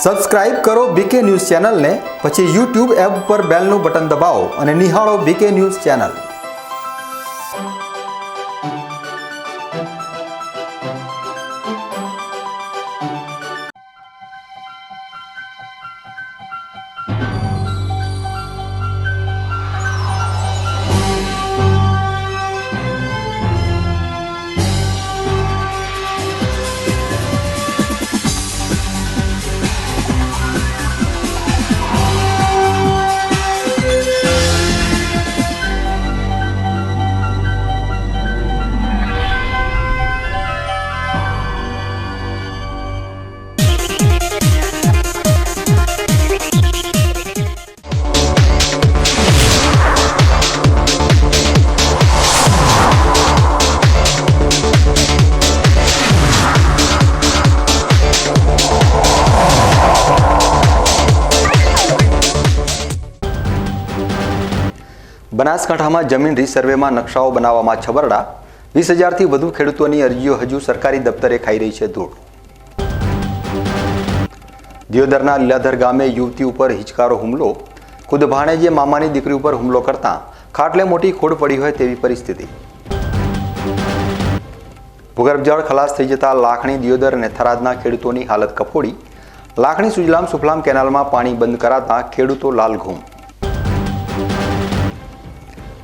Subscribe કરો બીકે news ચેનલને, પછી યુટ્યુબ એપ પર બેલનું બટન દબાવો અને નિહાળો બીકે ન્યૂઝ ચેનલ। બનાસકાંઠામાં જમીન રીસર્વેમાં નકશાઓ બનાવવામાં છબરડા, 20,000થી વધુ ખેડૂતોની અરજીઓ હજુ સરકારી દફતરે ખાઈ રહી છે ધૂળ। દિયોદરના લીલાધર ગામે યુવતી ઉપર હિચકારો હુમલો, ખુદ ભાણેજે મામાની દીકરી ઉપર હુમલો કરતા ખાટલે મોટી ખોડ પડી હોય તેવી પરિસ્થિતિ। ભૂગર્ભ જળ ખલાસ થઈ જતા લાખણી, દિયોદર અને થરાદના ખેડૂતોની હાલત કફોડી, લાખણી સુજલામ સુફલામ કેનાલમાં પાણી બંધ કરાતા ખેડૂતો લાલઘૂમ।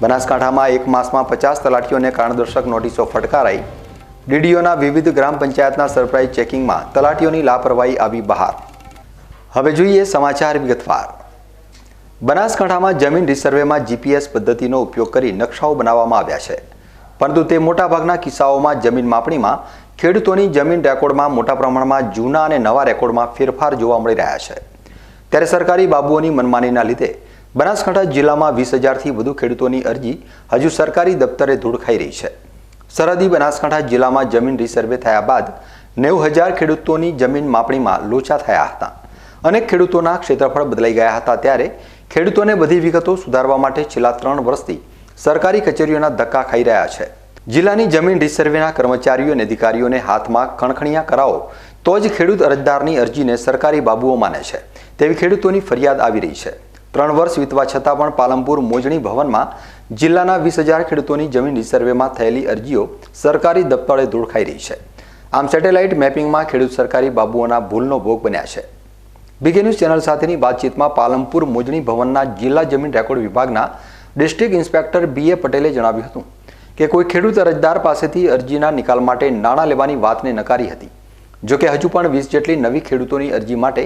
બનાસકાંઠામાં એક માસમાં 50 તલાટીઓને કારણદર્શક નોટિસો ફટકારાઈ, ડીડીઓના વિવિધ ગ્રામ પંચાયતના સરપ્રાઇઝ ચેકિંગમાં તલાટીઓની લાપરવાહી આવી બહાર। હવે જોઈએ સમાચાર વિગતવાર। બનાસકાંઠામાં જમીન રીસર્વેમાં જીપીએસ પદ્ધતિનો ઉપયોગ કરી નકશાઓ બનાવવામાં આવ્યા છે, પરંતુ તે મોટાભાગના કિસ્સાઓમાં જમીન માપણીમાં ખેડૂતોની જમીન રેકોર્ડમાં મોટા પ્રમાણમાં જૂના અને નવા રેકોર્ડમાં ફેરફાર જોવા મળી રહ્યા છે। ત્યારે સરકારી બાબુઓની મનમાનીના લીધે બનાસકાંઠા જિલ્લામાં 20,000થી વધુ ખેડૂતોની અરજી હજુ સરકારી દફતરે ધૂળ ખાઈ રહી છે। સરહદી બનાસકાંઠા જિલ્લામાં જમીન રીસર્વે થયા બાદ 90,000 ખેડૂતોની જમીન માપણીમાં લોચા થયા હતા। અનેક ખેડૂતોના ક્ષેત્રફળ બદલાઈ ગયા હતા। ત્યારે ખેડૂતોને બધી વિગતો સુધારવા માટે છેલ્લા 3 વર્ષથી સરકારી કચેરીઓના ધક્કા ખાઈ રહ્યા છે। જિલ્લાની જમીન રીસર્વેના કર્મચારીઓ અને અધિકારીઓને હાથમાં ખણખણિયા કરાવો તો જ ખેડૂત અરજદારની અરજીને સરકારી બાબુઓ માને છે તેવી ખેડૂતોની ફરિયાદ આવી રહી છે। 3 વર્ષ વીતવા છતાં પણ પાલનપુર મોજણી ભવનમાં જિલ્લાના 20,000 ખેડૂતોની જમીન રીસર્વેમાં થયેલી અરજીઓ સરકારી દફતરે ધૂળ ખાઈ રહી છે। આમ સેટેલાઇટ મેપિંગમાં ખેડૂત સરકારી બાબુઓના ભૂલનો ભોગ બન્યા છે। બીકે ન્યૂઝ ચેનલ સાથેની વાતચીતમાં પાલનપુર મોજણી ભવનના જિલ્લા જમીન રેકોર્ડ વિભાગના ડિસ્ટ્રિક્ટ ઇન્સ્પેક્ટર BA પટેલે જણાવ્યું હતું કે કોઈ ખેડૂત અરજદાર પાસેથી અરજીના નિકાલ માટે નાણાં લેવાની વાતને નકારી હતી। જોકે હજુ પણ 20 જેટલી નવી ખેડૂતોની અરજી માટે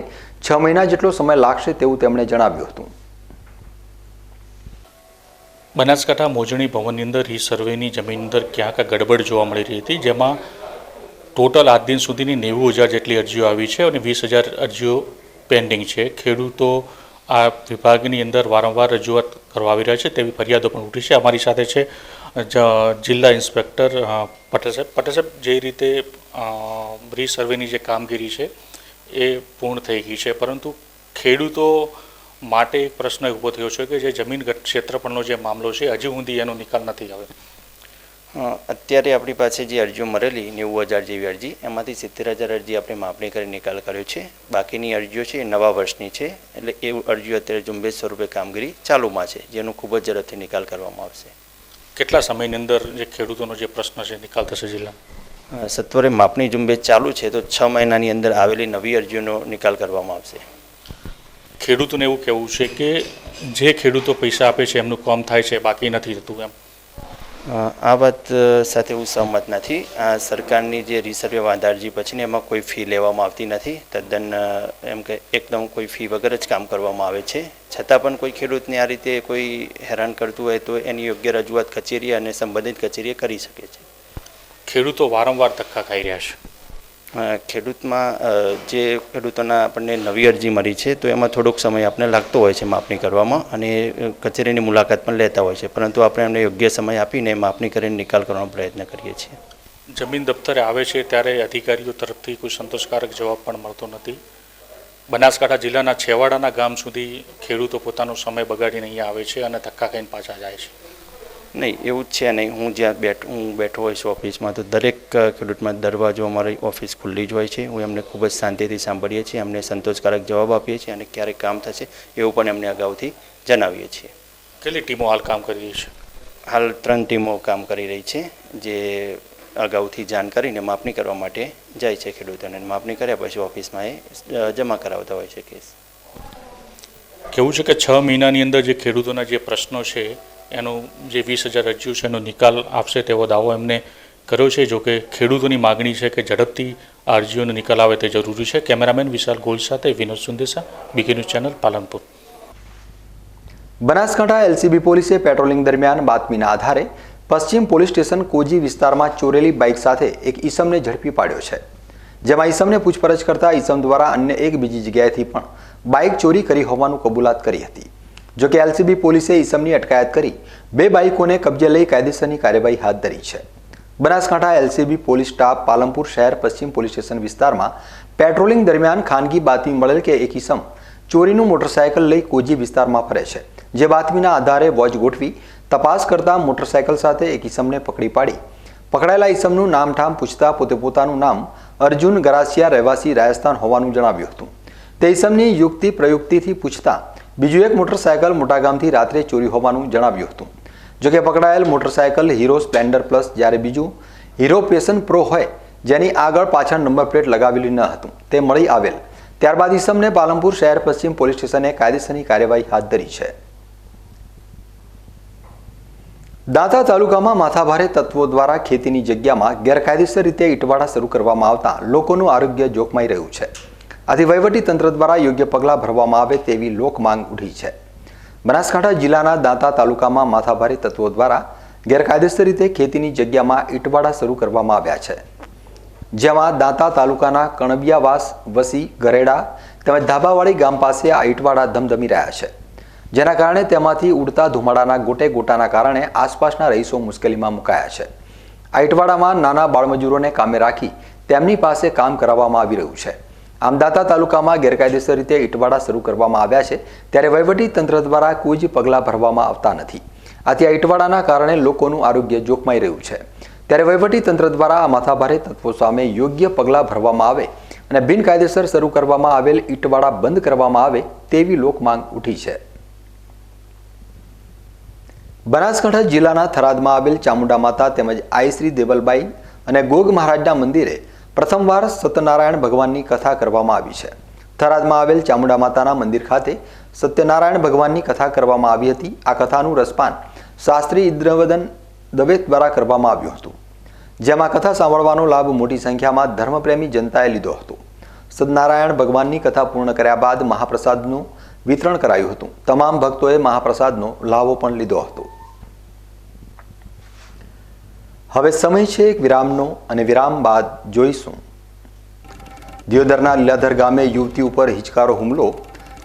6 મહિના જેટલો સમય લાગશે તેવું તેમણે જણાવ્યું હતું। બનાસકાંઠા મોજણી ભવનની અંદર રીસર્વેની જમીન અંદર ક્યાંક ગડબડ જોવા મળી રહી હતી, જેમાં ટોટલ આજ દિન સુધીની 90,000 જેટલી અરજીઓ આવી છે અને 20,000 અરજીઓ પેન્ડિંગ છે। ખેડૂતો આ વિભાગની અંદર વારંવાર રજૂઆત કરવા આવી રહ્યા છે તેવી ફરિયાદો પણ ઉઠી છે। અમારી સાથે છે જિલ્લા ઇન્સ્પેક્ટર પટેલ સાહેબ। પટેલ સાહેબ, જે રીતે રીસર્વેની જે કામગીરી છે એ પૂર્ણ થઈ ગઈ છે, પરંતુ ખેડૂતો માટે એક પ્રશ્ન ઊભો થયો છે કે જે જમીન ક્ષેત્રફળનો જે મામલો છે હજી સુધી એનો નિકાલ નથી આવ્યો। અત્યારે આપણી પાસે જે અરજીઓ મળેલી 90,000 જેવી અરજી, એમાંથી 70,000 અરજી આપણે માપણી કરી નિકાલ કર્યો છે। બાકીની અરજીઓ છે એ નવા વર્ષની છે, એટલે એ અરજીઓ અત્યારે ઝુંબેશ સ્વરૂપે કામગીરી ચાલુમાં છે, જેનો ખૂબ જ ઝડપથી નિકાલ કરવામાં આવશે। કેટલા સમયની અંદર જે ખેડૂતોનો જે પ્રશ્ન છે નિકાલ થશે જિલ્લામાં? સત્વરે માપણી ઝુંબેશ ચાલુ છે, તો 6 મહિનાની અંદર આવેલી નવી અરજીઓનો નિકાલ કરવામાં આવશે। ખેડૂતોને એવું કહેવું છે કે જે ખેડૂતો પૈસા આપે છે એમનું કામ થાય છે, બાકી નથી થતું એમ। આ વાત સાથે હું સહમત નથી। આ સરકારની જે રીસર્વે વાંધા અરજી પછીને એમાં કોઈ ફી લેવામાં આવતી નથી, તદ્દન એમ કે એકદમ કોઈ ફી વગર જ કામ કરવામાં આવે છે। છતાં પણ કોઈ ખેડૂતને આ રીતે કોઈ હેરાન કરતું હોય તો એની યોગ્ય રજૂઆત કચેરી અને સંબંધિત કચેરીએ કરી શકે છે। ખેડૂતો વારંવાર ધક્કા ખાઈ રહ્યા છે। ખેડૂતમાં જે ખેડૂતોના આપણને નવી અરજી મળી છે તો એમાં થોડોક સમય આપણે લાગતો હોય છે માપણી કરવામાં, અને કચેરીની મુલાકાત પણ લેતા હોય છે, પરંતુ આપણે એમને યોગ્ય સમય આપીને માપણી કરીને નિકાલ કરવાનો પ્રયત્ન કરીએ છીએ। જમીન દફતરે આવે છે ત્યારે અધિકારીઓ તરફથી કોઈ સંતોષકારક જવાબ પણ મળતો નથી। બનાસકાંઠા જિલ્લાના છેવાડાના ગામ સુધી ખેડૂતો પોતાનો સમય બગાડીને અહીંયા આવે છે અને ધક્કા ખાઈને પાછા જાય છે। નહીં, એવું જ છે નહીં. હું બેઠો હોય છું ઓફિસમાં, તો દરેક ખેડૂતમાં દરવાજો અમારી ઓફિસ ખુલ્લી જ હોય છે. હું એમને ખૂબ જ શાંતિથી સાંભળીએ છીએ, એમને સંતોષકારક જવાબ આપીએ છીએ અને ક્યારે કામ થશે એવું પણ એમને અગાઉથી જણાવીએ છીએ. કેટલી ટીમો હાલ કામ કરી રહી છે? હાલ 3 ટીમો કામ કરી રહી છે, જે અગાઉથી જાણ કરીને માપણી કરવા માટે જાય છે ખેડૂતોને. માપણી કર્યા પછી ઓફિસમાં એ જમા કરાવતા હોય છે કેસ. કેવું છે કે 6 મહિનાની અંદર જે ખેડૂતોના જે પ્રશ્નો છે એનું જે 20,000 અરજીઓ છે એનો નિકાલ આપશે તેવો દાવો એમને કર્યો છે. જોકે ખેડૂતોની માગણી છે કે ઝડપથી આ અરજીઓનો નિકાલ આવે તે જરૂરી છે. કેમેરામેન વિશાલ ગોલ સાથે Vinod Sundesha, BK news channel, Palanpur. Banaskantha LCB પોલીસે પેટ્રોલિંગ દરમિયાન બાતમીના આધારે પશ્ચિમ પોલીસ સ્ટેશન કોજી વિસ્તારમાં ચોરેલી બાઇક સાથે એક ઈસમને ઝડપી પાડ્યો છે. જેમાં ઈસમને પૂછપરછ કરતા ઈસમ દ્વારા અન્ય એક બીજી જગ્યાએથી પણ બાઇક ચોરી કરી હોવાનું કબૂલાત કરી હતી. જોકે એલસીબી પોલીસે ઈસમની અટકાયત કરી 2 બાઇકોને કબજે લઈ કાયદેસરની કાર્યવાહી હાથ ધરી છે. Banaskantha LCB police staff Palanpur શહેર પશ્ચિમ પોલીસ સ્ટેશન વિસ્તારમાં પેટ્રોલિંગ દરમિયાન ખાનગી બાતમી મળેલ કે એક ઈસમ ચોરીનું મોટરસાયકલ લઈ કોજી વિસ્તારમાં ફરે છે. જે બાતમીના આધારે વોચ ગોઠવી તપાસ કરતા મોટરસાયકલ સાથે એક ઈસમને પકડી પાડી પકડાયેલા ઈસમનું નામઠામ પૂછતા પોતાનું નામ અર્જુન ગરાસિયા રહેવાસી રાજસ્થાન હોવાનું જણાવ્યું હતું. તે ઈસમની યુક્તિ પ્રયુક્તિથી પૂછતા બીજું એક મોટરસાયકલ મોટાગામથી રાત્રે ચોરી હોવાનું જણાવ્યું હતું. જોકે પકડાયેલ મોટરસાયકલ હીરો સ્પ્લેન્ડર પ્લસ, જ્યારે બીજું હીરો પેશન પ્રો હોય જેની આગળ પાછળ નંબર પ્લેટ લગાવેલી ન હતું તે મળી આવેલ. ત્યારબાદ ઈસમને પાલનપુર શહેર પશ્ચિમ પોલીસ સ્ટેશને કાયદેસરની કાર્યવાહી હાથ ધરી છે. દાંતા તાલુકામાં માથાભારે તત્વો દ્વારા ખેતીની જગ્યામાં ગેરકાયદેસર રીતે ઈંટવાડા શરૂ કરવામાં આવતા લોકોનું આરોગ્ય જોખમાઈ રહ્યું છે. આથી વહીવટી તંત્ર દ્વારા યોગ્ય પગલાં ભરવામાં આવે તેવી લોક માંગ ઉઠી છે. બનાસકાંઠા જિલ્લાના દાંતા તાલુકામાં માથાભારે તત્વો દ્વારા ગેરકાયદેસર રીતે ખેતીની જગ્યામાં ઈંટવાડા શરૂ કરવામાં આવ્યા છે. જેમાં દાંતા તાલુકાના કણબિયાવાસ, વસી, ગરેડા તેમજ ધાબાવાડી ગામ પાસે આ ઈંટવાડા ધમધમી રહ્યા છે. જેના કારણે તેમાંથી ઉડતા ધુમાડાના ગોટાના કારણે આસપાસના રહીશો મુશ્કેલીમાં મુકાયા છે. આ ઈંટવાડામાં નાના બાળમજૂરોને કામે રાખી તેમની પાસે કામ કરાવવામાં આવી રહ્યું છે. આમ દાંતા તાલુકામાં ગેરકાયદેસર રીતે ઈંટવાડા શરૂ કરવામાં આવ્યા છે, ત્યારે વહીવટી તંત્ર દ્વારા કોઈ જ પગલાં ભરવામાં આવતા નથી. આથી આ ઈંટવાડાના કારણે લોકોનું આરોગ્ય જોખમાઈ રહ્યું છે. ત્યારે વહીવટી તંત્ર દ્વારા આ માથાભારે તત્વો સામે યોગ્ય પગલાં ભરવામાં આવે અને બિનકાયદેસર શરૂ કરવામાં આવેલ ઈંટવાડા બંધ કરવામાં આવે તેવી લોક માંગ ઉઠી છે. બનાસકાંઠા જિલ્લાના થરાદમાં આવેલ ચામુંડા માતા તેમજ આઈ શ્રી દેવલબાઈ અને ગોગ મહારાજના મંદિરે પ્રથમવાર સત્યનારાયણ ભગવાનની કથા કરવામાં આવી છે. થરાદમાં આવેલ ચામુંડા માતાના મંદિર ખાતે સત્યનારાયણ ભગવાનની કથા કરવામાં આવી હતી. આ કથાનું રસપાન શાસ્ત્રી ઇન્દ્રવદન દવે દ્વારા કરવામાં આવ્યું હતું. જેમાં કથા સાંભળવાનો લાભ મોટી સંખ્યામાં ધર્મપ્રેમી જનતાએ લીધો હતો. સત્યનારાયણ ભગવાનની કથા પૂર્ણ કર્યા બાદ મહાપ્રસાદનું વિતરણ કરાયું હતું. તમામ ભક્તોએ મહાપ્રસાદનો લાભો પણ લીધો હતો. હવે સમય છે એક વિરામનો અને વિરામ બાદ જોઈશું. દિયોદરના લીલાધર ગામે યુવતી ઉપર હિચકારો હુમલો.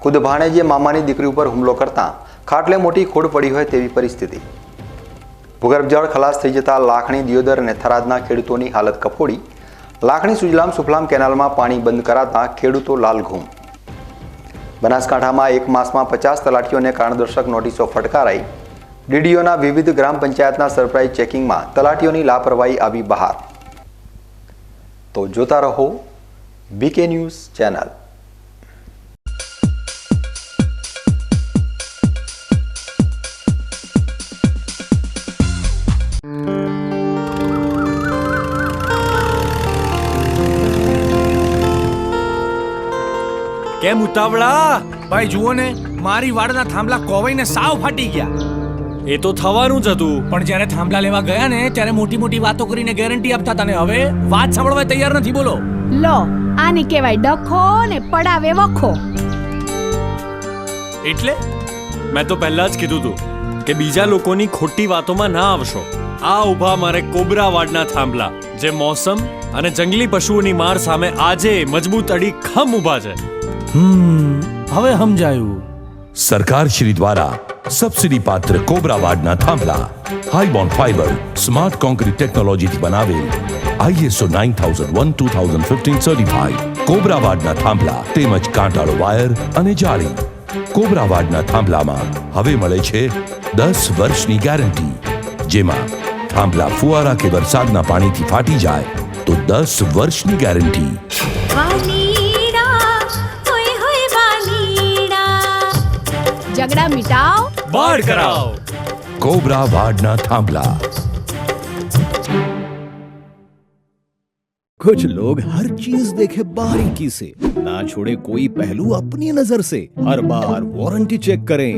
ખુદ ભાણેજે મામાની દીકરી ઉપર હુમલો કરતા ખાટલે મોટી ખોડ પડી હોય તેવી પરિસ્થિતિ. ભૂગર્ભ જળ ખલાસ થઈ જતા લાખણી, દિયોદર અને થરાદના ખેડૂતોની હાલત કફોડી. લાખણી સુજલામ સુફલામ કેનાલમાં પાણી બંધ કરાતા ખેડૂતો લાલઘૂમ. બનાસકાંઠામાં એક માસમાં 50 તલાટીઓને કારણદર્શક નોટિસો ફટકારાઈ. ડીડીઓના વિવિધ ગ્રામ પંચાયતના સરપ્રાઇઝ ચેકિંગમાં તલાટીઓની લાપરવાહી આવી બહાર. તો જોતા રહો બીકે ન્યૂઝ ચેનલ. કેમ ઉતાવળા? ભાઈ જુઓ ને, મારી વાડના થાંભલા કોવાઈને સાવ ફાટી ગયા. એ તો થવાનું જ હતું, પણ જ્યારે થાંભલા લેવા ગયા ને ત્યારે મોટી મોટી વાતો કરીને ગેરંટી આપતા હતા ને હવે વાત સાંભળવા તૈયાર નથી. બોલો લો, આને કહેવાય ડખો ને પડાવે વખો. એટલે મેં તો પહેલા જ કીધું હતું કે બીજા લોકોની ખોટી વાતોમાં ના આવશો. આ ઊભા મારે કોબરા વાડના થાંભલા, જે મોસમ અને જંગલી પશુઓની માર સામે આજે મજબૂત અડીખમ ઊભા છે. હવે સમજાયું. સરકાર શ્રી દ્વારા સબસિડી પાત્ર કોબરાવાડના થાંભલા હાઈબોન્ડ ફાઈબર સ્માર્ટ કોન્ક્રીટ ટેકનોલોજીથી બનાવેલ ISO 9001:2015 સર્ટિફાઈડ કોબરાવાડના થાંભલા તેમજ કાંટાળો વાયર અને જાળી. કોબરાવાડના થાંભલામાં હવે મળે છે 10 વર્ષની ગેરંટી. જેમાં થાંભલા ફુવારા કે વરસાદના પાણીથી ફાટી જાય તો 10 વર્ષની ગેરંટી. ઝઘડા મિટાઓ, બાળ કરાવો. कोबरा वाडना थांबला. कुछ लोग हर चीज देखे बारीकी से, ना छोड़े कोई पहलू अपनी नजर से, हर बार वारंटी चेक करें,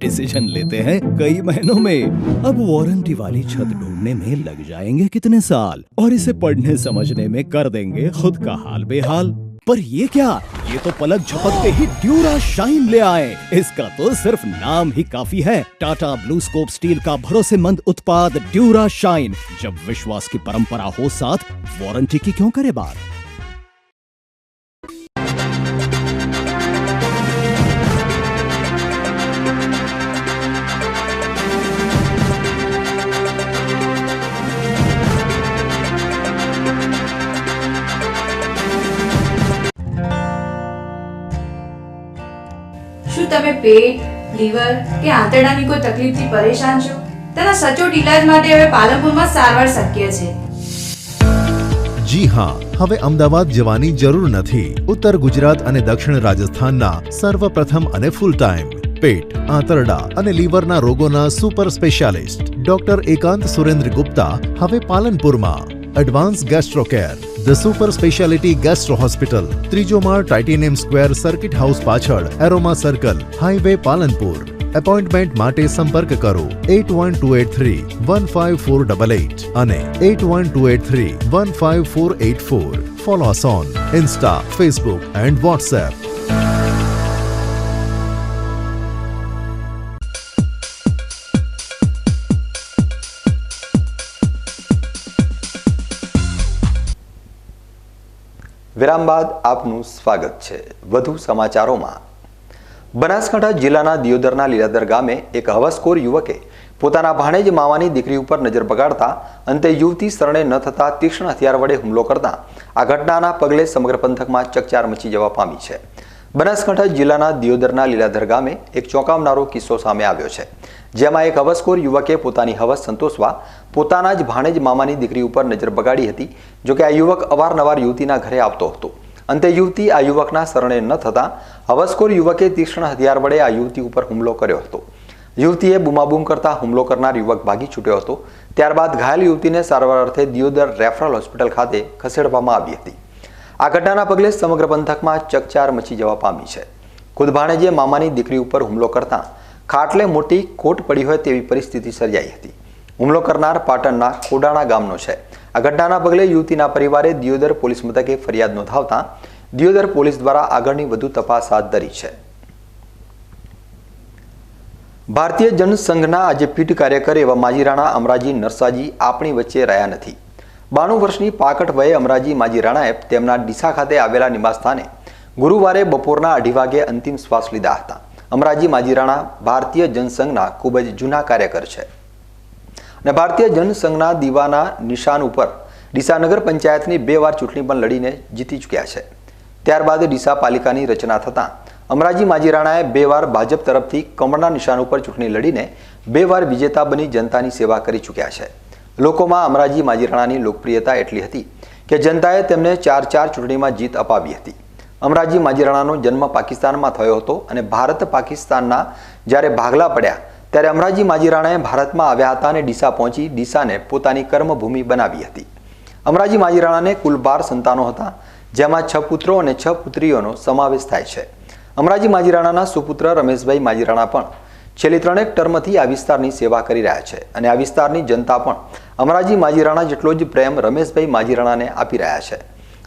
डिसीजन लेते हैं कई महीनों में. अब वारंटी वाली छत ढूंढने में लग जाएंगे कितने साल और इसे पढ़ने समझने में कर देंगे खुद का हाल बेहाल. पर ये क्या, ये तो पलक झपकते ही ड्यूरा शाइन ले आए. इसका तो सिर्फ नाम ही काफी है. टाटा ब्लू स्कोप स्टील का भरोसेमंद उत्पाद ड्यूरा शाइन. जब विश्वास की परंपरा हो साथ, वारंटी की क्यों करे बात. શું તમે પેટ, લીવર કે આંતરડાની કોઈ તકલીફથી પરેશાન છો? તેના સચોટ ઈલાજ માટે હવે પાલનપુરમાં સારવાર શક્ય છે. જી હા, હવે અમદાવાદ જવાની જરૂર નથી. ઉત્તર ગુજરાત અને દક્ષિણ રાજસ્થાનના સર્વપ્રથમ અને ફૂલ ટાઈમ પેટ, આંતરડા અને લીવરના રોગોના સુપર સ્પેશિયાલિસ્ટ ડોક્ટર એકાંત સુરેન્દ્ર ગુપ્તા હવે પાલનપુરમાં. Advance gastro care, the super speciality gastro hospital, ત્રીજો માળ, ટાઇટેનિયમ સ્ક્વેર, સર્કિટ હાઉસ પાછળ, aroma circle, highway Palanpur. Appointment માટે સંપર્ક કરો 8128315488 અને 8128315484. Follow us on Insta, Facebook and WhatsApp. વિરામ બાદ આપનું સ્વાગત છે. વધુ સમાચારોમાં. બનાસકાંઠા જિલ્લાના દિયોદરના લીલાધર ગામે એક હવસખોર યુવકે પોતાના ભાણેજ મામાની દીકરી ઉપર નજર બગાડતા અંતે યુવતી શરણે ન થતા તીક્ષ્ણ હથિયાર વડે હુમલો કરતા આ ઘટનાના પગલે સમગ્ર પંથકમાં ચકચાર મચી જવા પામી છે. બનાસકાંઠા જિલ્લાના દિયોદરના લીલાધર ગામે એક ચોંકાવનારો કિસ્સો સામે આવ્યો છે, જેમાં એક હવસખોર યુવકે પોતાની હવસ સંતોષવા પોતાના જ ભાણેજ મામાની દીકરી ઉપર નજર બગાડી હતી. જોકે આ યુવક અવારનવાર યુવતીના ઘરે આવતો હતો. અંતે યુવતી આ યુવકના શરણે ન થતા હવસખોર યુવકે તીક્ષ્ણ હથિયાર વડે આ યુવતી ઉપર હુમલો કર્યો હતો. યુવતીએ બૂમાબૂમ કરતા હુમલો કરનાર યુવક ભાગી છૂટ્યો હતો. ત્યારબાદ ઘાયલ યુવતીને સારવાર અર્થે દિયોદર રેફરલ હોસ્પિટલ ખાતે ખસેડવામાં આવી હતી. આ ઘટનાના પગલે સમગ્ર પંથકમાં ચકચાર મચી જવા પામી છે. ખુદ ભાણેજે મામાની દીકરી ઉપર હુમલો કરતા ખાટલે મોટી ખોટ પડી હોય તેવી પરિસ્થિતિ સર્જાઈ હતી. હુમલો કરનાર પાટણના ખોડાણા ગામનો છે. આ ઘટનાના પગલે યુવતીના પરિવારે દિયોદર પોલીસ મથકે ફરિયાદ નોંધાવતા દિયોદર પોલીસ દ્વારા આગળની વધુ તપાસ હાથ ધરી છે. ભારતીય જનસંઘના આજે પીઢ કાર્યકર એવા માજીરાણા અમરાજી નરસાજી આપણી વચ્ચે રહ્યા નથી. 92 વર્ષની પાકટ વયે અમરાજી માજીરાણાએ તેમના ડીસા ખાતે આવેલા નિવાસસ્થાને ગુરુવારે બપોરના 2:30 વાગે અંતિમ શ્વાસ લીધા હતા. અમરાજી માજીરાણા ભારતીય જનસંઘના ખૂબ જ જૂના કાર્યકર છે અને ભારતીય જનસંઘના દીવાના નિશાન ઉપર ડીસા નગર પંચાયતની 2 વાર ચૂંટણી પણ લડીને જીતી ચૂક્યા છે. ત્યારબાદ ડીસા પાલિકાની રચના થતાં અમરાજી માજીરાણાએ 2 વાર ભાજપ તરફથી કમળના નિશાન ઉપર ચૂંટણી લડીને 2 વાર વિજેતા બની જનતાની સેવા કરી ચૂક્યા છે. લોકોમાં અમરાજી માજીરાણાની લોકપ્રિયતા એટલી હતી કે જનતાએ તેમને 4 ચૂંટણીમાં જીત અપાવી હતી. અમરાજી માજીરાણાનો જન્મ પાકિસ્તાનમાં થયો હતો અને ભારત પાકિસ્તાનના જ્યારે ભાગલા પડ્યા ત્યારે અમરાજી માજીરાણાએ ભારતમાં આવ્યા હતા અને ડીસા પહોંચી ડીસાને પોતાની કર્મભૂમિ બનાવી હતી. અમરાજી માજીરાણાને કુલ 12 સંતાનો હતા, જેમાં 6 પુત્રો અને 6 પુત્રીઓનો સમાવેશ થાય છે. અમરાજી માજીરાણાના સુપુત્ર રમેશભાઈ માજીરાણા પણ છેલ્લી 3 ટર્મથી આ વિસ્તારની સેવા કરી રહ્યા છે અને આ વિસ્તારની જનતા પણ અમરાજી માજીરાણા જેટલો જ પ્રેમ રમેશભાઈ માજીરાણાને આપી રહ્યા છે.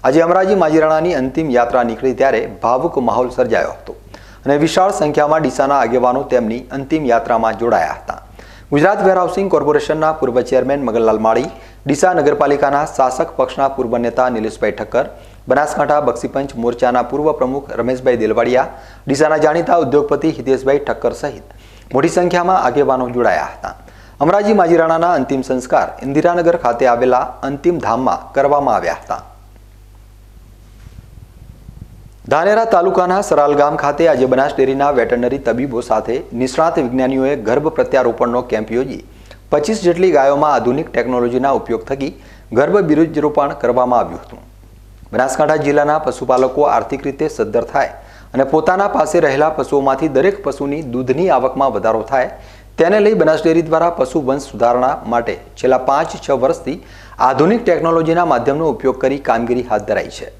આજે અમરાજી માજીરાણાની અંતિમ યાત્રા નીકળી ત્યારે ભાવુક માહોલ સર્જાયો હતો અને વિશાળ સંખ્યામાં ડીસાના આગેવાનો તેમની અંતિમ યાત્રામાં જોડાયા હતા. ગુજરાત વેરહાઉસિંગ કોર્પોરેશનના પૂર્વ ચેરમેન મગનલાલ માળી, ડીસા નગરપાલિકાના શાસક પક્ષના પૂર્વ નેતા નિલેશભાઈ ઠક્કર, બનાસકાંઠા બક્ષીપંચ મોરચાના પૂર્વ પ્રમુખ રમેશભાઈ દેલવાડિયા, ડીસાના જાણીતા ઉદ્યોગપતિ હિતેશભાઈ ઠક્કર સહિત મોટી સંખ્યામાં આગેવાનો જોડાયા હતા. અમરાજી માજીરાણાના અંતિમ સંસ્કાર ઇન્દિરાનગર ખાતે આવેલા અંતિમ ધામમાં કરવામાં આવ્યા હતા. ધાનેરા તાલુકાના સરાલ ગામ ખાતે આજે બનાસ ડેરીના વેટરનરી તબીબો સાથે નિષ્ણાત વિજ્ઞાનીઓએ ગર્ભ પ્રત્યારોપણનો કેમ્પ યોજી 25 જેટલી ગાયોમાં આધુનિક ટેકનોલોજીના ઉપયોગ થકી ગર્ભ બીજરોપણ કરવામાં આવ્યું હતું. બનાસકાંઠા જિલ્લાના પશુપાલકો આર્થિક રીતે સદ્ધર થાય અને પોતાના પાસે રહેલા પશુઓમાંથી દરેક પશુની દૂધની આવકમાં વધારો થાય તેને લઈ બનાસ ડેરી દ્વારા પશુ વંશ સુધારણા માટે છેલ્લા 5-6 વર્ષથી આધુનિક ટેકનોલોજીના માધ્યમનો ઉપયોગ કરી કામગીરી હાથ ધરાઈ છે.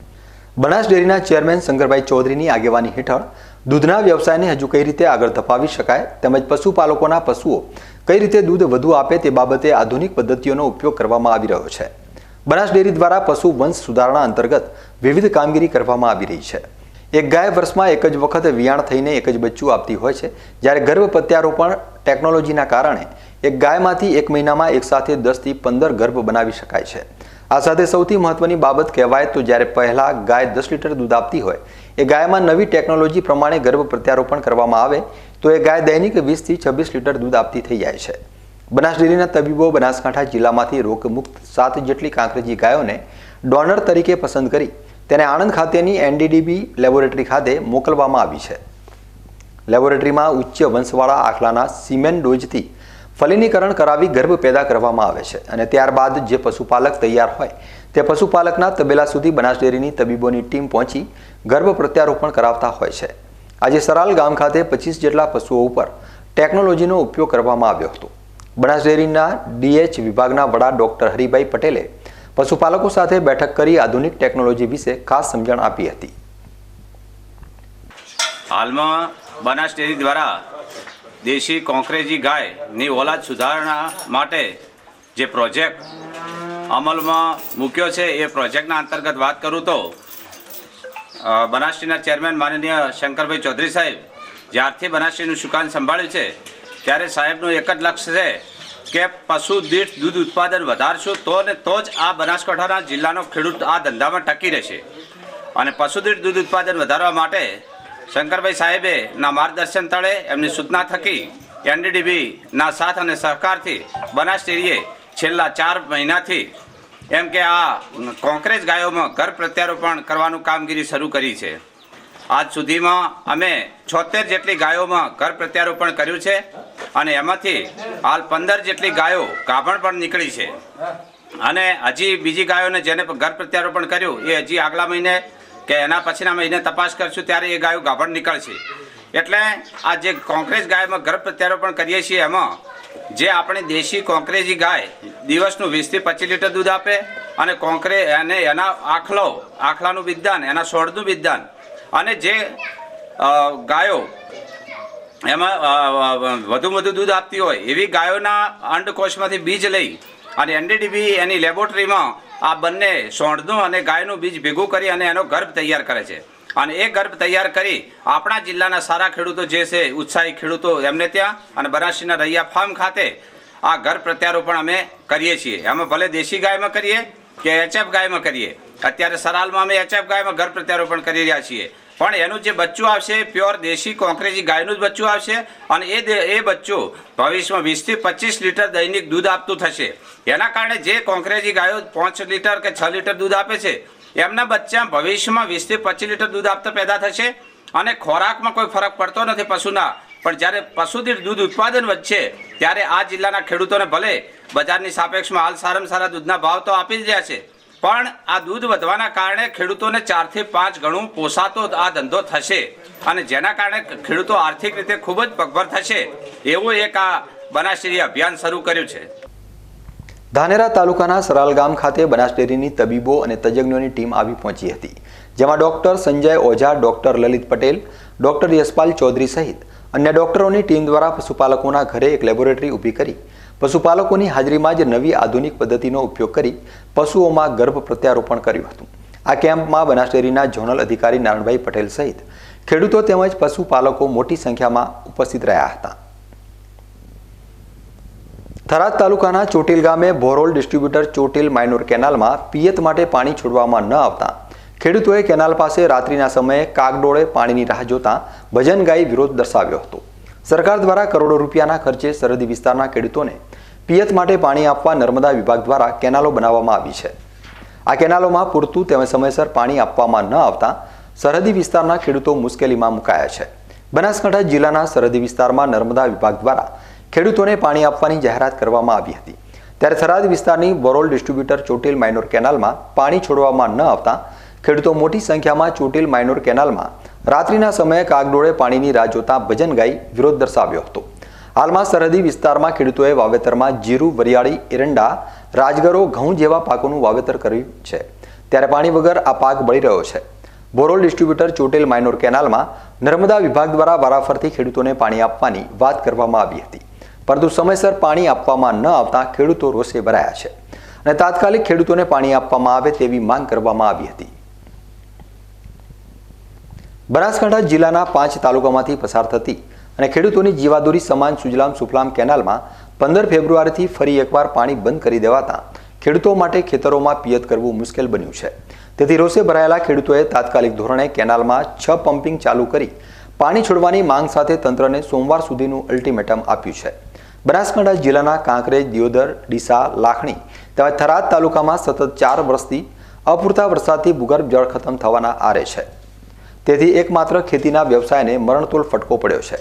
બનાસ ડેરીના ચેરમેન શંકરભાઈ ચૌધરીની આગેવાની હેઠળ દૂધના વ્યવસાયને હજુ કઈ રીતે આગળ ધપાવી શકાય તેમજ પશુપાલકોના પશુઓ કઈ રીતે દૂધ વધુ આપે તે બાબતે આધુનિક પદ્ધતિઓનો ઉપયોગ કરવામાં આવી રહ્યો છે. બનાસ ડેરી દ્વારા પશુ વંશ સુધારણા અંતર્ગત વિવિધ કામગીરી કરવામાં આવી રહી છે. એક ગાય વર્ષમાં એક જ વખત વિયાણ થઈને એક જ બચ્ચું આપતી હોય છે, જ્યારે ગર્ભ પ્રત્યારોપણ ટેકનોલોજીના કારણે એક ગાયમાંથી એક મહિનામાં એકસાથે 10 થી 15 ગર્ભ બનાવી શકાય છે. આ સાથે સૌથી મહત્વની બાબત કહેવાય તો જ્યારે પહેલા ગાય 10 લીટર દૂધ આપતી હોય એ ગાયમાં નવી ટેકનોલોજી પ્રમાણે ગર્ભ પ્રત્યારોપણ કરવામાં આવે તો એ ગાય દૈનિક 20 થી 26 લીટર દૂધ આપતી થઈ જાય છે. બનાસ ડેરીના તબીબો બનાસકાંઠા જિલ્લામાંથી રોગમુક્ત 7 જેટલી કાંકરેજી ગાયોને ડોનર તરીકે પસંદ કરી તેને આણંદ ખાતેની NDDB લેબોરેટરી ખાતે મોકલવામાં આવી છે. લેબોરેટરીમાં ઉચ્ચ વંશવાળા આખલાના સિમેન ડોઝથી ફલિનીકરણ કરાવી ગર્ભ પેદા કરવામાં આવે છે અને ત્યારબાદ જે પશુપાલક તૈયાર હોય તે પશુપાલકના તબેલા સુધી બનાસ ડેરીની તબીબોની ટીમ પહોંચી ગર્ભ પ્રત્યારોપણ કરાવતા હોય છે. આજે સરાલ ગામ ખાતે 25 જેટલા પશુઓ ઉપર ટેકનોલોજીનો ઉપયોગ કરવામાં આવ્યો હતો. બનાસ ડેરીના DH વિભાગના વડા ડોક્ટર હરિભાઈ પટેલે પશુપાલકો સાથે બેઠક કરી આધુનિક ટેકનોલોજી વિશે ખાસ સમજણ આપી હતી. હાલમાં બનાસ ડેરી દ્વારા દેશી કોંકરેજી ગાયની ઓલાદ સુધારણા માટે જે પ્રોજેક્ટ અમલમાં મૂક્યો છે એ પ્રોજેક્ટના અંતર્ગત વાત કરું તો બનાસ ડેરીના ચેરમેન માનનીય શંકરભાઈ ચૌધરી સાહેબ જ્યારથી બનાસ ડેરીનું સુકાન સંભાળ્યું છે ત્યારે સાહેબનું એક જ લક્ષ્ય છે કે પશુ દીઠ દૂધ ઉત્પાદન વધારશું તો જ આ બનાસકાંઠાના જિલ્લાનો ખેડૂત આ ધંધામાં ટકી રહેશે. અને પશુ દીઠ દૂધ ઉત્પાદન વધારવા માટે શંકરભાઈ સાહેબે ના માર્ગદર્શન તળે એમની સૂચના થકી NDDB ના સાથ અને સહકારથી બનાસ ડેરીએ છેલ્લા 4 મહિનાથી એમ કે આ કોંકરેજ ગાયોમાં ગર્ભ પ્રત્યારોપણ કરવાનું કામગીરી શરૂ કરી છે. આજ સુધીમાં અમે 76 જેટલી ગાયોમાં ગર્ભ પ્રત્યારોપણ કર્યું છે અને એમાંથી હાલ 15 જેટલી ગાયો ગાભણ પણ નીકળી છે અને હજી બીજી ગાયોને જેને ગર્ભ પ્રત્યારોપણ કર્યું એ હજી આગલા મહિને કે એના પછીના મહિને તપાસ કરશું ત્યારે એ ગાયો ગાભણ નીકળશે. એટલે આ જે કોંકરેજ ગાયમાં ગર્ભ પ્રત્યારોપણ કરીએ છીએ એમાં જે આપણી દેશી કોંકરેજી ગાય દિવસનું 20 થી 25 લીટર દૂધ આપે અને અને એના આખલાનું બિદ્દાન એના સોળનું બિદ્દાન અને જે ગાયો એમાં વધુ દૂધ આપતી હોય એવી ગાયોના અંડકોશમાંથી બીજ લઈ અને NDDB એની લેબોરેટરીમાં આ બંને સોંઢનું અને ગાયનું બીજ ભેગું કરી અને એનો ગર્ભ તૈયાર કરે છે. અને એ ગર્ભ તૈયાર કરી આપણા જિલ્લાના સારા ખેડૂતો જે છે ઉત્સાહી ખેડૂતો એમને ત્યાં અને બનાસના રૈયા ફાર્મ ખાતે આ ગર્ભ પ્રત્યારોપણ અમે કરીએ છીએ. એમાં ભલે દેશી ગાયમાં કરીએ કે HF ગાયમાં કરીએ. અત્યારે સરાલમાં અમે HF ગાયમાં ગર્ભ પ્રત્યારોપણ કરી રહ્યા છીએ. પણ એનું જે બચ્ચું આવશે પ્યોર દેશી કોંકરેજી ગાયનું જ બચ્ચું આવશે અને એ બચ્ચું ભવિષ્યમાં 20 થી 25 લીટર દૈનિક દૂધ આપતું થશે. એના કારણે જે કોંકરેજી ગાયો 5 લીટર કે 6 લીટર દૂધ આપે છે એમના બચ્ચા ભવિષ્યમાં 20 થી 25 લીટર દૂધ આપતા પેદા થશે અને ખોરાકમાં કોઈ ફરક પડતો નથી પશુના. પણ જ્યારે પશુ દીઠ દૂધ ઉત્પાદન વધશે ત્યારે આ જિલ્લાના ખેડૂતોને ભલે બજારની સાપેક્ષમાં હાલ સારામાં સારા દૂધના ભાવ તો આપી જ રહ્યા છે પણ આ દૂધ વધવાના કારણે ખેડૂતોને 4 થી 5 ગણું પોસાતો આ ધંધો થશે અને જેના કારણે ખેડૂતો આર્થિક રીતે ખૂબ જ પગભર થશે એવું એક આ બનાસ ડેરી અભિયાન શરૂ કર્યું છે. ધાનેરા તાલુકાના સરાલ ગામ ખાતે બનાસ ડેરીની તબીબો અને તજજ્ઞોની ટીમ આવી પહોંચી હતી, જેમાં doctor Sanjay Ojha, doctor Lalit Patel, doctor Yashpal Chaudhary સહિત અન્ય ડોક્ટરોની ટીમ દ્વારા પશુપાલકોના ઘરે એક લેબોરેટરી ઊભી કરી પશુપાલકોની હાજરીમાં જ નવી આધુનિક પદ્ધતિનો ઉપયોગ કરી પશુઓમાં ગર્ભ પ્રત્યારોપણ કર્યું હતું. આ કેમ્પમાં બનાસ ડેરીના ઝોનલ અધિકારી નારણભાઈ પટેલ સહિત ખેડૂતો તેમજ પશુપાલકો મોટી સંખ્યામાં ઉપસ્થિત રહ્યા હતા. થરાદ તાલુકાના ચોટીલ ગામે બોરોલ ડિસ્ટ્રીબ્યુટર ચોટીલ માઇનોર કેનાલમાં પિયત માટે પાણી છોડવામાં ન આવતા ખેડૂતોએ કેનાલ પાસે રાત્રિના સમયે કાગડોળે પાણીની રાહ જોતા ભજન ગાઈ વિરોધ દર્શાવ્યો હતો. સરકાર દ્વારા કરોડો રૂપિયાના ખર્ચે સરહદી વિસ્તારના ખેડૂતોને પિયત માટે પાણી આપવા નર્મદા વિભાગ દ્વારા કેનાલો બનાવવામાં આવી છે. આ કેનાલોમાં પૂરતું તેમજ સમયસર પાણી આપવામાં ન આવતા સરહદી વિસ્તારના ખેડૂતો મુશ્કેલીમાં મુકાયા છે. બનાસકાંઠા જિલ્લાના સરહદી વિસ્તારમાં નર્મદા વિભાગ દ્વારા ખેડૂતોને પાણી આપવાની જાહેરાત કરવામાં આવી હતી. ત્યારે થરાદ વિસ્તારની બોરોલ ડિસ્ટ્રીબ્યુટર ચોટીલ માઇનોર કેનાલમાં પાણી છોડવામાં ન આવતા ખેડૂતો મોટી સંખ્યામાં ચોટીલ માઇનોર કેનાલમાં રાત્રિના સમયે કાગડોળે પાણીની રાહ જોતા ભજન ગાઈ વિરોધ દર્શાવ્યો હતો. હાલમાં સરહદી વિસ્તારમાં ખેડૂતોએ વાવેતરમાં જીરું, વરિયાળી, એરંડા, રાજગરો, ઘઉં જેવા પાકોનું વાવેતર કર્યું છે. ત્યારે પાણી વગર આ પાક બળી રહ્યો છે. બોરોલ ડિસ્ટ્રીબ્યુટર ચોટીલ માઇનોર કેનાલમાં નર્મદા વિભાગ દ્વારા વારાફરતી ખેડૂતોને પાણી આપવાની વાત કરવામાં આવી હતી, પરંતુ સમયસર પાણી આપવામાં ન આવતા ખેડૂતો રોષે ભરાયા છે અને તાત્કાલિક ખેડૂતોને પાણી આપવામાં આવે તેવી માંગ કરવામાં આવી હતી. બનાસકાંઠા જિલ્લાના 5 તાલુકામાંથી પસાર થતી અને ખેડૂતોની જીવાદોરી સમાન સુજલામ સુફલામ કેનાલમાં 15 ફેબ્રુઆરીથી ફરી એકવાર પાણી બંધ કરી દેવાતા ખેડૂતો માટે ખેતરોમાં પિયત કરવું મુશ્કેલ બન્યું છે. તેથી રોષે ભરાયેલા ખેડૂતોએ તાત્કાલિક ધોરણે કેનાલમાં 6 પમ્પિંગ ચાલુ કરી પાણી છોડવાની માંગ સાથે તંત્રને સોમવાર સુધીનું અલ્ટિમેટમ આપ્યું છે. બનાસકાંઠા જિલ્લાના કાંકરેજ, દિયોદર, ડીસા, લાખણી તેમજ થરાદ તાલુકામાં સતત 4 વર્ષથી અપૂરતા વરસાદથી ભૂગર્ભ જળ ખતમ થવાના આરે છે. તેથી એકમાત્ર ખેતીના વ્યવસાયને મરણતોલ ફટકો પડ્યો છે.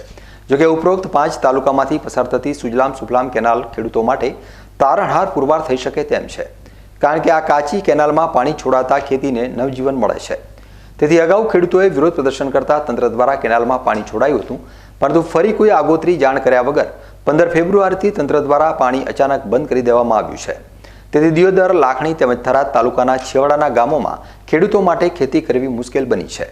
જોકે ઉપરોક્ત 5 તાલુકામાંથી પસાર થતી સુજલામ સુફલામ કેનાલ ખેડૂતો માટે તારણહાર પુરવાર થઈ શકે તેમ છે, કારણ કે આ કાચી કેનાલમાં પાણી છોડાતા ખેતીને નવજીવન મળે છે. તેથી અગાઉ ખેડૂતોએ વિરોધ પ્રદર્શન કરતા તંત્ર દ્વારા કેનાલમાં પાણી છોડાયું હતું, પરંતુ ફરી કોઈ આગોતરી જાણ કર્યા વગર 15 ફેબ્રુઆરીથી તંત્ર દ્વારા પાણી અચાનક બંધ કરી દેવામાં આવ્યું છે. તેથી દિયોદર, લાખણી તેમજ થરાદ તાલુકાના છેવાડાના ગામોમાં ખેડૂતો માટે ખેતી કરવી મુશ્કેલ બની છે.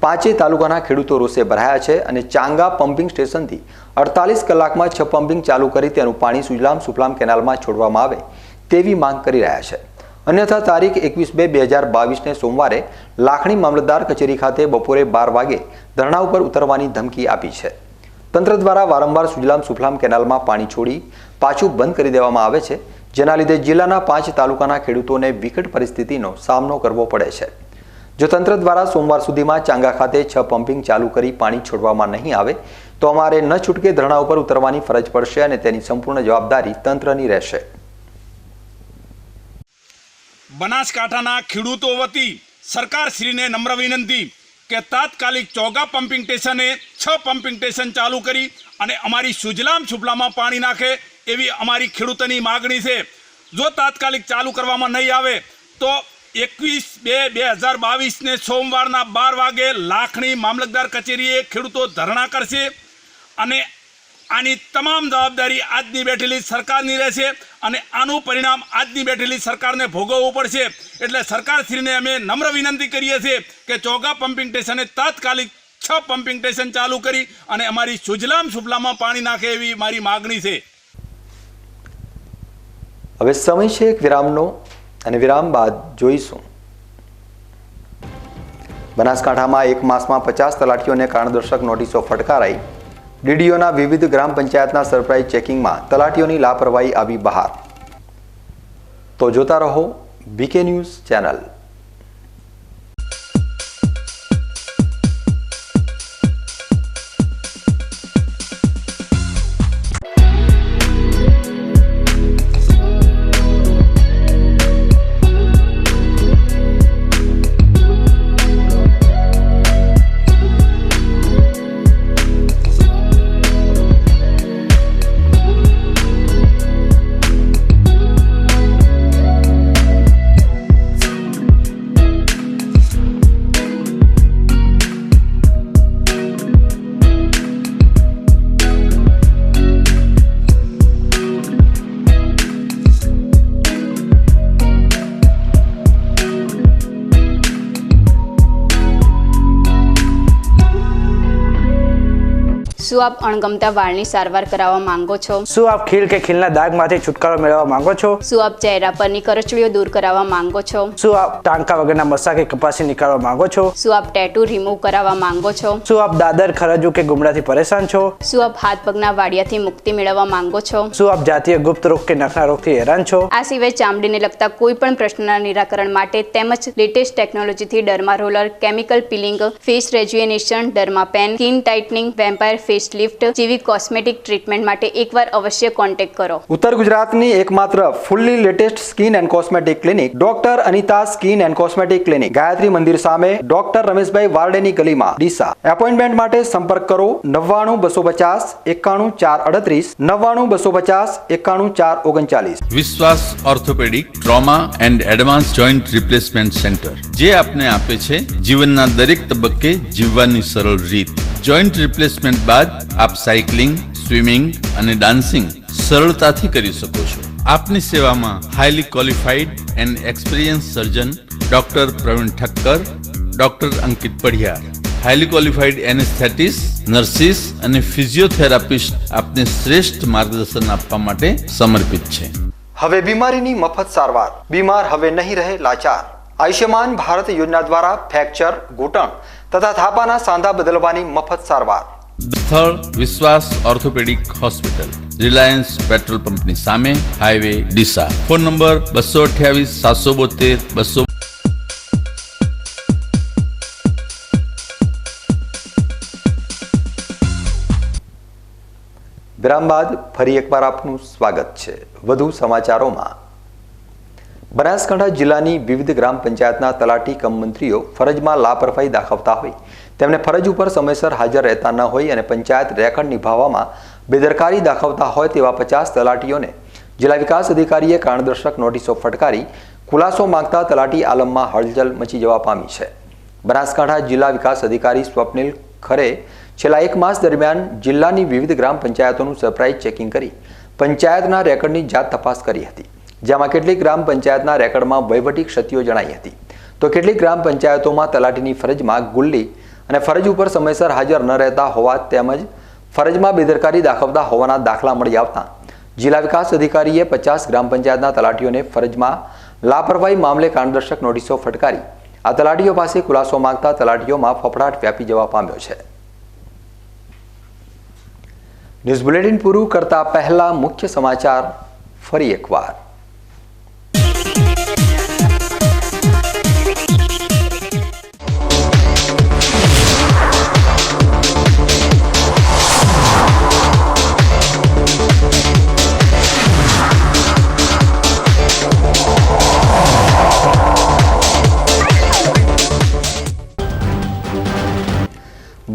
5 તાલુકાના ખેડૂતો રોષે ભરાયા છે અને ચાંગા પમ્પિંગ સ્ટેશનથી 48 કલાકમાં 6 પમ્પિંગ ચાલુ કરી તેનું પાણી સુજલામ સુફલામ કેનાલમાં છોડવામાં આવે તેવી માંગ કરી રહ્યા છે. અન્યથા તારીખ 21/2/2022ને સોમવારે લાખણી મામલતદાર કચેરી ખાતે બપોરે 12 વાગે ધરણા ઉપર ઉતરવાની ધમકી આપી છે. તંત્ર દ્વારા વારંવાર સુજલામ સુફલામ કેનાલમાં પાણી છોડી પાછું બંધ કરી દેવામાં આવે છે, જેના લીધે જિલ્લાના 5 તાલુકાના ખેડૂતોને વિકટ પરિસ્થિતિનો સામનો કરવો પડે છે. જો તંત્ર દ્વારા સોમવાર સુધીમાં ચાંગા ખાતે 6 પમ્પિંગ ચાલુ કરી પાણી છોડવામાં નહીં આવે તો અમારે ન છૂટકે ધરણા ઉપર ઉતરવાની ફરજ પડશે અને તેની સંપૂર્ણ જવાબદારી તંત્રની રહેશે. બનાસકાંઠાના ખેડૂતો વતી સરકારશ્રીને નમ્ર વિનંતી કે તાત્કાલિક ચોગા પમ્પિંગ સ્ટેશને 6 પમ્પિંગ સ્ટેશન ચાલુ કરી અને અમારી સુજલામ સુફલામાં પાણી નાખે એવી અમારી ખેડૂતોની માગણી છે. જો તાત્કાલિક ચાલુ કરવામાં નહીં આવે તો 21/2/2022ને સોમવારના 12 વાગે લાખણી મામલતદાર કચેરીએ ખેડૂતો ધરણા કરશે અને આની તમામ જવાબદારી આજની બેઠેલી સરકારની રહેશે અને આનું પરિણામ આજની બેઠેલી સરકારને ભોગવવું પડશે. એટલે સરકારશ્રીને અમે નમ્ર વિનંતી કરીએ છીએ કે ચોગા પમ્પિંગ સ્ટેશને તાત્કાલિક 6 પમ્પિંગ સ્ટેશન ચાલુ કરી અને અમારી સુજલામ સુફલામાં પાણી નાખે એવી મારી માગણી છે. હવે સમય છે એક વિરામનો અને વિરામ બાદ જોઈશું. બનાસકાંઠામાં એક માસમાં 50 તલાટીઓને કારણદર્શક નોટિસો ફટકારાઈ. ડીડીઓના વિવિધ ગ્રામ પંચાયતના સરપ્રાઇઝ ચેકિંગમાં તલાટીઓની લાપરવાહી આવી બહાર. તો જોતા રહો બીકે ન્યૂઝ ચેનલ. શું આપ અણગમતા વાળની સારવાર કરાવવા માંગો છો? શું આપ ખીલ કે ખીલના દાગમાંથી છુટકારો મેળવવા માંગો છો? શું આપ ચહેરા પરની કરચલીઓ દૂર કરાવવા માંગો છો? શું આપ ટાંકા વગરના મસા કે કપાસી નીકાળવા માંગો છો? શું આપ ટેટુ રિમૂવ કરાવવા માંગો છો? શું આપ દાદર, ખરજુ કે ગુમડાથી પરેશાન છો? શું આપ હાથ પગના વાડિયાથી મુક્તિ મેળવવા માંગો છો? શું આપ જાતીય ગુપ્ત રોગ કે નખના રોગથી હેરાન છો? આ સિવાય ચામડીને લગતા કોઈ પણ પ્રશ્નના નિરાકરણ માટે તેમજ લેટેસ્ટ ટેકનોલોજીથી derma roller, chemical peeling, face rejuvenation, derma pen, skin tightening, vampire face facelift જેવી કોસ્મેટિક ટ્રીટમેન્ટ માટે એકવાર અવશ્ય કોન્ટેક્ટ કરો. ઉત્તર ગુજરાતની એકમાત્ર fully latest skin and cosmetic clinic doctor Anita skin and cosmetic clinic, Gayatri Mandir સામે, ડોક્ટર રમેશભાઈ વારડેની ગલીમાં, ડીસા. એપોઇન્ટમેન્ટ માટે સંપર્ક કરો 99 250 91 438 99 250 91 439. વિશ્વાસ orthopaedic trauma and advance joint replacement centre, જે આપને આપે છે જીવનના દરેક તબક્કે જીવવાની સરળ રીત. જોઈન્ટ રિપ્લેસમેન્ટ બાદ આપ સાયકલિંગ, સ્વિમિંગ અને ડાન્સિંગ સરળતાથી કરી શકો છો. આપની સેવામાં highly qualified and experience surgeon doctor Pravin Thakkar, doctor Ankit Padhiyar, highly qualified anaesthetist, nurses અને ફિઝિયોથેરાપિસ્ટ આપને શ્રેષ્ઠ માર્ગદર્શન આપવા માટે સમર્પિત છે. હવે બીમારીની મફત સારવાર, બીમાર હવે નહીં રહે લાચાર. આયુષ્યમાન ભારત યોજના દ્વારા ફ્રેક્ચર, ઘૂંટણ તથા થાપાના સાંધા બદલવાની મફત સારવાર. સ્થળ વિશ્વાસ ઓર્થોપેડિક હોસ્પિટલ, રિલાયન્સ પેટ્રોલ પંપની સામે, હાઈવે, ડીસા. Phone number 228 772 200. વિરામ બાદ ફરી એકવાર આપનું સ્વાગત છે. વધુ સમાચારોમાં, બનાસકાંઠા જિલ્લાની વિવિધ ગ્રામ પંચાયતના તલાટી કમ મંત્રીઓ ફરજમાં લાપરવાહી દાખવતા હોય, તેમને ફરજ ઉપર સમયસર હાજર રહેતા ન હોય અને પંચાયત રેકર્ડ નિભાવવામાં બેદરકારી દાખવતા હોય તેવા 50 તલાટીઓને જિલ્લા વિકાસ અધિકારીએ કારણદર્શક નોટિસો ફટકારી ખુલાસો માંગતા તલાટી આલમમાં હલચલ મચી જવા પામી છે. બનાસકાંઠા જિલ્લા વિકાસ અધિકારી સ્વપ્નિલ ખરે છેલ્લા 1 માસ દરમિયાન જિલ્લાની વિવિધ ગ્રામ પંચાયતોનું સરપ્રાઇઝ ચેકિંગ કરી પંચાયતના રેકર્ડની જાત તપાસ કરી હતી, જેમાં કેટલીક ગ્રામ પંચાયતના રેકર્ડમાં વહીવટી ક્ષતિઓ જણાઈ હતી, તો કેટલીક ગ્રામ પંચાયતોમાં તલાટીની ફરજમાં ગુલ્લી અને ફરજ ઉપર સમયસર હાજર ન રહેતા હોવા તેમજ ફરજમાં બેદરકારી દાખવતા હોવાના દાખલા મળી આવતા જિલ્લા વિકાસ અધિકારીએ 50 ગ્રામ પંચાયતના તલાટીઓને ફરજમાં લાપરવાહી મામલે કારણદર્શક નોટિસો ફટકારી આ તલાટીઓ પાસે ખુલાસો માંગતા તલાટીઓમાં ફફડાટ વ્યાપી જવા પામ્યો છે. ન્યૂઝ બુલેટિન પૂરું કરતા પહેલા મુખ્ય સમાચાર ફરી એકવાર.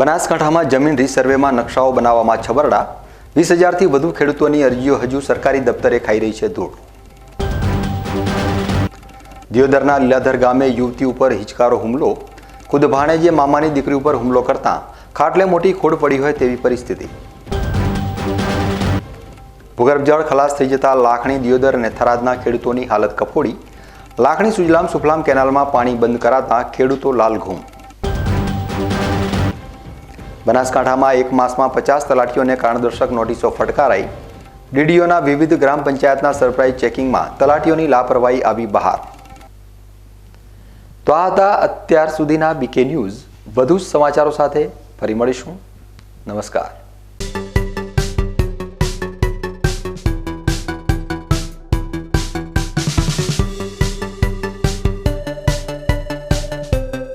બનાસકાંઠામાં જમીન રીસર્વેમાં નકશાઓ બનાવવામાં છબરડા, 20,000થી વધુ ખેડૂતોની અરજીઓ હજુ સરકારી દફતરે ખાઈ રહી છે ધૂળ. દિયોદરના લીલાધર ગામે યુવતી ઉપર હિચકારો હુમલો, ખુદ ભાણેજે મામાની દીકરી ઉપર હુમલો કરતા ખાટલે મોટી ખોડ પડી હોય તેવી પરિસ્થિતિ. ભૂગર્ભ જળ ખલાસ થઈ જતા લાખણી, દિયોદર અને થરાદના ખેડૂતોની હાલત કફોડી. લાખણી સુજલામ સુફલામ કેનાલમાં પાણી બંધ કરાતા ખેડૂતો લાલઘૂમ. બનાસકાંઠામાં 1 માસમાં 50 તલાટીઓને કારણદર્શક નોટિસો ફટકારાઈ. ડીડીઓના વિવિધ ગ્રામ પંચાયતના સરપ્રાઇઝ ચેકિંગમાં તલાટીઓની લાપરવાહી આવી બહાર. તો આ હતા અત્યાર સુધીના બીકે ન્યૂઝ. વધુ સમાચારો સાથે ફરી મળીશું. નમસ્કાર.